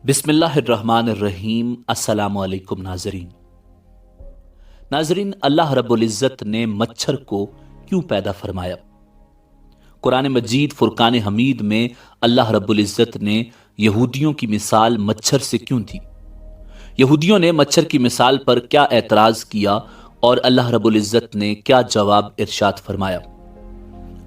बिस्मिल्लाहिर्रहमानिर्रहीम। अस्सलामु अलैकुम नाजरीन, अल्लाह रब्बुल इज़्ज़त ने मच्छर को क्यों पैदा फरमाया? कुरान मजीद फुरकान हमीद में अल्लाह रब्बुल इज़्ज़त ने यहूदियों की मिसाल मच्छर से क्यों दी? यहूदियों ने मच्छर की मिसाल पर क्या एतराज़ किया और अल्लाह रब्बुल इज़्ज़त ने क्या जवाब इरशाद फरमाया?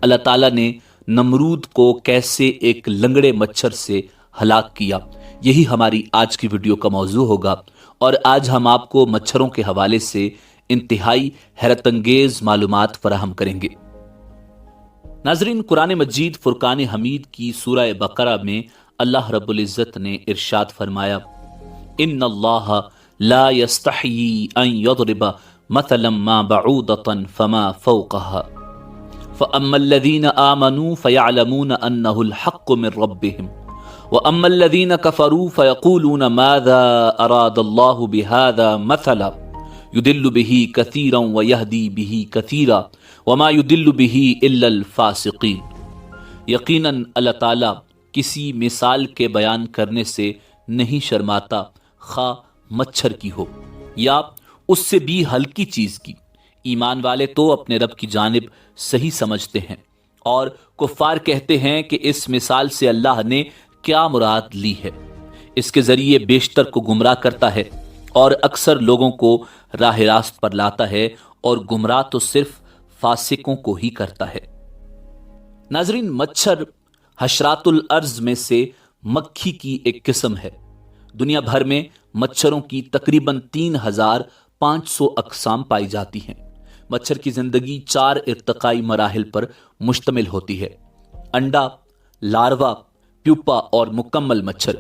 अल्लाह ताला ने नमरूद को कैसे एक लंगड़े मच्छर से हलाक किया, यही हमारी आज की वीडियो का मौजू होगा। और आज हम आपको मच्छरों के हवाले से इंतहाई हैरतंगेज मालूमात फराहम करेंगे। नाजरीन, कुरान मजीद फुरकान हमीद की सूरह बकरा में अल्लाह रब्बुल इज़्ज़त ने इरशाद फरमाया, इन्नल्लाह ला यस्तही अन यضرब मथलन मा बऊदतन फमा फौकहा फअम्मल्लज़ीन आमनू फयअलमून अन्नहुल हक़्क़ु मिन रब्बिहिम वअम्मल्लज़ीन कफ़रू फ़यक़ूलून माज़ा अरादल्लाहु बिहाज़ा मसला युदिल्लु बिही कसीरन व यहदी बिही कसीरा वमा युदिल्लु बिही इल्लल फ़ासिक़ीन। यकीनन अल्लाह ताला किसी मिसाल के बयान करने से नहीं शर्माता, खा मच्छर की हो या उससे भी हल्की चीज़ की। ईमान वाले तो अपने रब की जानिब सही समझते हैं और कुफ़ार कहते हैं कि इस मिसाल से अल्लाह ने क्या मुराद ली है। इसके ज़रिए बेशतर को गुमराह करता है और अक्सर लोगों को राह रास्त पर लाता है, और गुमराह तो सिर्फ फासिकों को ही करता है। नाजरीन, मच्छर हशरातुल अर्ज़ में से मक्खी की एक किस्म है। दुनिया भर में मच्छरों की तकरीबन 3500 अक़साम पाई जाती हैं। मच्छर की ज़िंदगी 4 इर्तिकाई मराहिल पर मुश्तमिल होती है: अंडा, लार्वा, प्यूपा और मुकम्मल मच्छर।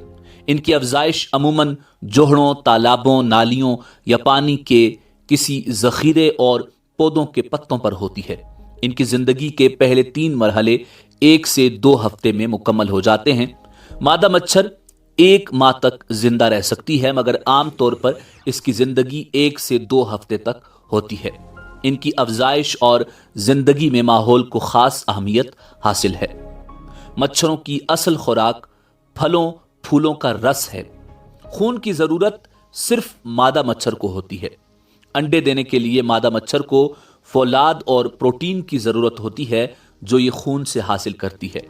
इनकी अफजाइश अमूमन जोहड़ों, तालाबों, नालियों या पानी के किसी ज़ख़ीरे और पौधों के पत्तों पर होती है। इनकी ज़िंदगी के पहले 3 मरहले 1 से 2 हफ्ते में मुकम्मल हो जाते हैं। मादा मच्छर 1 माह तक जिंदा रह सकती है, मगर आम तौर पर इसकी ज़िंदगी 1 से 2 हफ्ते तक होती है। इनकी अफजाइश और ज़िंदगी में माहौल को ख़ास अहमियत हासिल है। मच्छरों की असल खुराक फलों फूलों का रस है। खून की ज़रूरत सिर्फ मादा मच्छर को होती है। अंडे देने के लिए मादा मच्छर को फौलाद और प्रोटीन की ज़रूरत होती है, जो ये खून से हासिल करती है।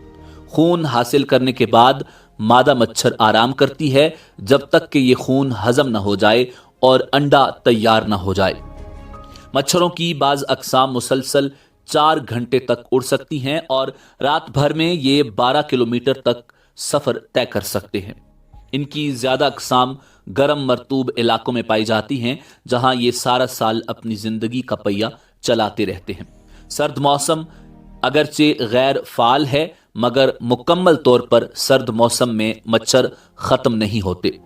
खून हासिल करने के बाद मादा मच्छर आराम करती है जब तक कि ये खून हजम न हो जाए और अंडा तैयार न हो जाए। मच्छरों की बाज़ अक़साम मुसलसल 4 घंटे तक उड़ सकती हैं और रात भर में ये 12 किलोमीटर तक सफ़र तय कर सकते हैं। इनकी ज़्यादा अक़साम गर्म मरतूब इलाकों में पाई जाती हैं, जहां ये सारा साल अपनी ज़िंदगी का पहिया चलाते रहते हैं। सर्द मौसम अगरचे गैर फ़ाल है, मगर मुकम्मल तौर पर सर्द मौसम में मच्छर ख़त्म नहीं होते।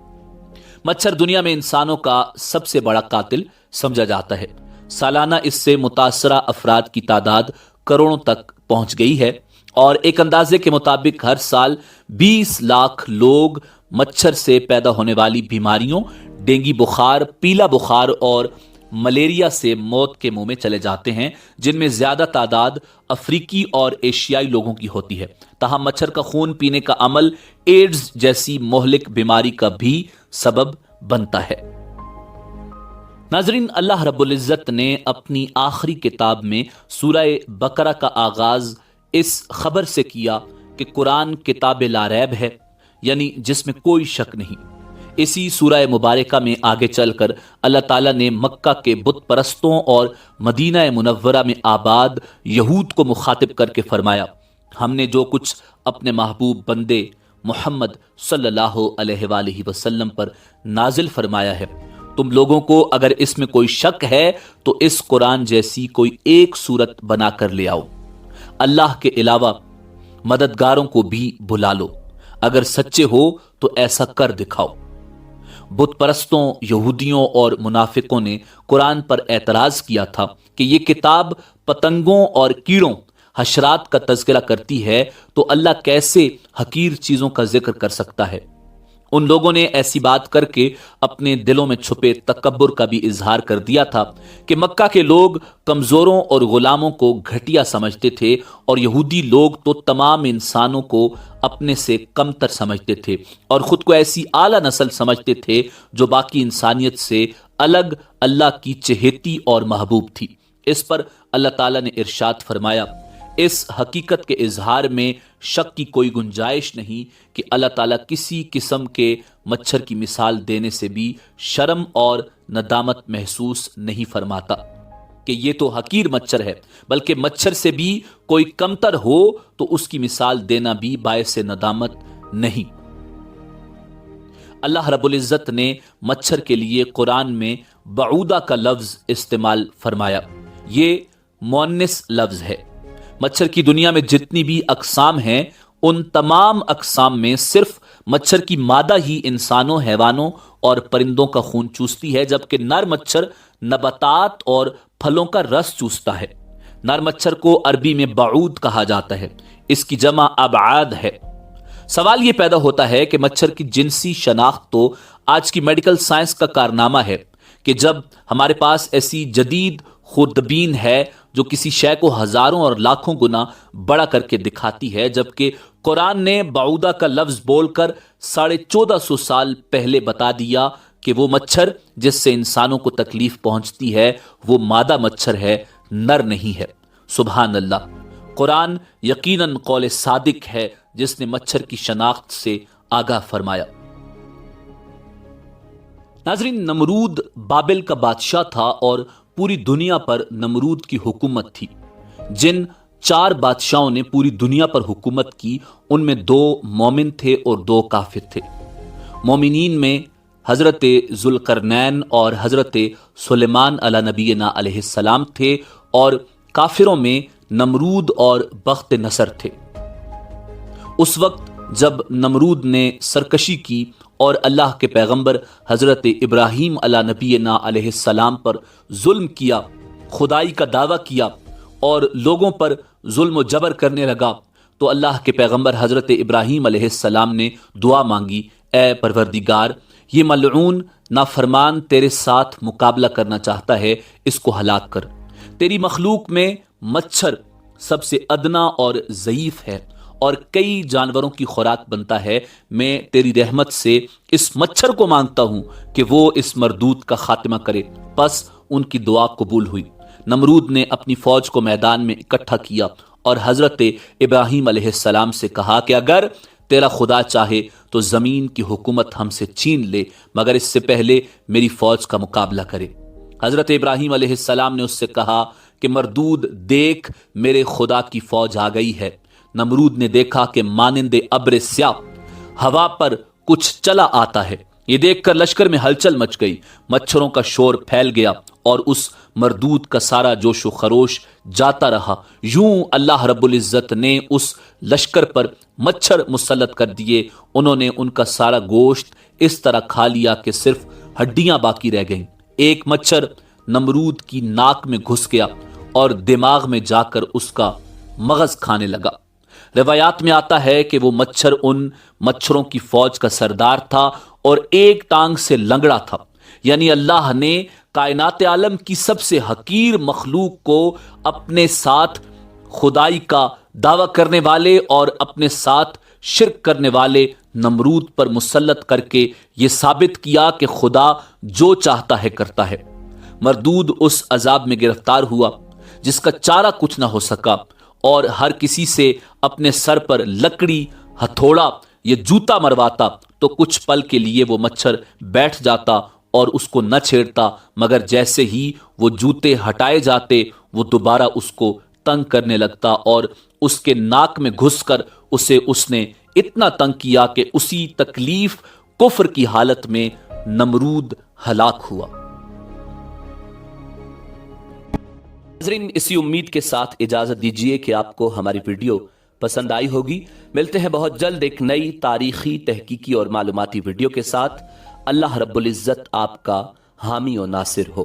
मच्छर दुनिया में इंसानों का सबसे बड़ा कातिल समझा जाता है। सालाना इससे मुतासरा अफराद की तादाद करोड़ों तक पहुंच गई है और एक अंदाजे के मुताबिक हर साल 20 लाख लोग मच्छर से पैदा होने वाली बीमारियों, डेंगू बुखार, पीला बुखार और मलेरिया से मौत के मुंह में चले जाते हैं, जिनमें ज्यादा तादाद अफ्रीकी और एशियाई लोगों की होती है। ताहम मच्छर का खून पीने का अमल एड्स जैसी मोहलिक बीमारी का भी सबब बनता है। नाजरीन, अल्लाह रब्बुल इज़्ज़त ने अपनी आखिरी किताब में सूरह बकरा का आगाज इस खबर से किया कि कुरान किताब ला रैब है, यानी जिसमें कोई शक नहीं। इसी सूरह मुबारका में आगे चलकर अल्लाह ताला ने मक्का के बुत परस्तों और मदीना मुनव्वरा में आबाद यहूद को मुखातिब करके फरमाया, हमने जो कुछ अपने महबूब बंदे मोहम्मद सल्लल्लाहु अलैहि वसल्लम पर नाजिल फरमाया है, तुम लोगों को अगर इसमें कोई शक है तो इस कुरान जैसी कोई एक सूरत बनाकर ले आओ। अल्लाह के अलावा मददगारों को भी बुला लो। अगर सच्चे हो तो ऐसा कर दिखाओ। बुत परस्तों, यहूदियों और मुनाफिकों ने कुरान पर एतराज किया था कि ये किताब पतंगों और कीड़ों, हशरात का तज़किरा करती है, तो अल्लाह कैसे हकीर चीजों का जिक्र कर सकता है। उन लोगों ने ऐसी बात करके अपने दिलों में छुपे तकब्बुर का भी इजहार कर दिया था कि मक्का के लोग कमजोरों और गुलामों को घटिया समझते थे और यहूदी लोग तो तमाम इंसानों को اپنے سے کمتر سمجھتے تھے اور خود کو ایسی اعلیٰ نسل سمجھتے تھے جو باقی انسانیت سے الگ اللہ کی چہیتی اور محبوب تھی۔ اس پر اللہ تعالیٰ نے ارشاد فرمایا، اس حقیقت کے اظہار میں شک کی کوئی گنجائش نہیں کہ اللہ تعالیٰ کسی قسم کے مچھر کی مثال دینے سے بھی شرم اور ندامت محسوس نہیں فرماتا کہ یہ تو حقیر مچھر ہے، بلکہ مچھر سے بھی کوئی کمتر ہو تو اس کی مثال دینا بھی باعث ندامت نہیں۔ اللہ رب العزت نے مچھر کے لیے قرآن میں بعودہ کا لفظ استعمال فرمایا۔ یہ مؤنث لفظ ہے۔ مچھر کی دنیا میں جتنی بھی اقسام ہیں ان تمام اقسام میں صرف مچھر کی مادہ ہی انسانوں، حیوانوں اور پرندوں کا خون چوستی ہے، جبکہ نر مچھر نباتات اور پھلوں کا رس چوستا ہے۔ نر مچھر کو عربی میں بعود کہا جاتا ہے، اس کی جمع ابعاد ہے۔ سوال یہ پیدا ہوتا ہے کہ مچھر کی جنسی شناخت تو آج کی میڈیکل سائنس کا کارنامہ ہے کہ جب ہمارے پاس ایسی جدید خوردبین ہے جو کسی شے کو ہزاروں اور لاکھوں گنا بڑا کر کے دکھاتی ہے، جبکہ قرآن نے بعودہ کا لفظ بول کر 1450 سال پہلے بتا دیا کہ وہ مچھر جس سے انسانوں کو تکلیف پہنچتی ہے وہ مادہ مچھر ہے، نر نہیں ہے۔ سبحان اللہ، قرآن یقیناً قول صادق ہے جس نے مچھر کی شناخت سے آگاہ فرمایا۔ ناظرین، نمرود بابل کا بادشاہ تھا اور پوری دنیا پر نمرود کی حکومت تھی۔ جن 4 بادشاہوں نے پوری دنیا پر حکومت کی ان میں 2 مومن تھے اور 2 کافر تھے۔ مومنین میں حضرت ذوالقرنین اور حضرت سلیمان علی نبینا علیہ السلام تھے، اور کافروں میں نمرود اور بخت نصر تھے۔ اس وقت جب نمرود نے سرکشی کی اور اللہ کے پیغمبر حضرت ابراہیم علی نبینا علیہ السلام پر ظلم کیا، خدائی کا دعویٰ کیا اور لوگوں پر ظلم و جبر کرنے لگا، تو اللہ کے پیغمبر حضرت ابراہیم علیہ السلام نے دعا مانگی، اے پروردگار، یہ ملعون نافرمان تیرے ساتھ مقابلہ کرنا چاہتا ہے، اس کو ہلاک کر۔ تیری مخلوق میں مچھر سب سے ادنا اور ضعیف ہے اور کئی جانوروں کی خوراک بنتا ہے، میں تیری رحمت سے اس مچھر کو مانگتا ہوں کہ وہ اس مردود کا خاتمہ کرے۔ پس ان کی دعا قبول ہوئی۔ نمرود نے اپنی فوج کو میدان میں اکٹھا کیا اور حضرت ابراہیم علیہ السلام سے کہا کہ اگر تیرا خدا چاہے تو زمین کی حکومت ہم سے چھین لے، مگر اس سے پہلے میری فوج کا مقابلہ کرے۔ حضرت ابراہیم علیہ السلام نے اس سے کہا کہ مردود، دیکھ میرے خدا کی فوج آ گئی ہے۔ نمرود نے دیکھا کہ مانند ابر سیاہ ہوا پر کچھ چلا آتا ہے۔ یہ دیکھ کر لشکر میں ہلچل مچ گئی، مچھروں کا شور پھیل گیا اور اس مردود کا سارا جوش و خروش جاتا رہا۔ یوں اللہ رب العزت نے اس لشکر پر مچھر مسلط کر دیے، انہوں نے ان کا سارا گوشت اس طرح کھا لیا کہ صرف ہڈیاں باقی رہ گئیں۔ ایک مچھر نمرود کی ناک میں گھس گیا اور دماغ میں جا کر اس کا مغز کھانے لگا۔ روایات میں آتا ہے کہ وہ مچھر ان مچھروں کی فوج کا سردار تھا اور ایک ٹانگ سے لنگڑا تھا، یعنی اللہ نے کائنات عالم کی سب سے حقیر مخلوق کو اپنے ساتھ خدائی کا دعویٰ کرنے والے اور اپنے ساتھ شرک کرنے والے نمرود پر مسلط کر کے یہ ثابت کیا کہ خدا جو چاہتا ہے کرتا ہے۔ مردود اس عذاب میں گرفتار ہوا جس کا چارہ کچھ نہ ہو سکا، اور ہر کسی سے اپنے سر پر لکڑی، ہتھوڑا یا جوتا مرواتا تو کچھ پل کے لیے وہ مچھر بیٹھ جاتا اور اس کو نہ چھیڑتا، مگر جیسے ہی وہ جوتے ہٹائے جاتے وہ دوبارہ اس کو تنگ کرنے لگتا اور اس کے ناک میں گھس کر اس نے اتنا تنگ کیا کہ اسی تکلیف کفر کی حالت میں نمرود ہلاک ہوا۔ ناظرین، اسی امید کے ساتھ اجازت دیجیے کہ آپ کو ہماری ویڈیو پسند آئی ہوگی۔ ملتے ہیں بہت جلد ایک نئی تاریخی، تحقیقی اور معلوماتی ویڈیو کے ساتھ۔ اللہ رب العزت آپ کا حامی و ناصر ہو۔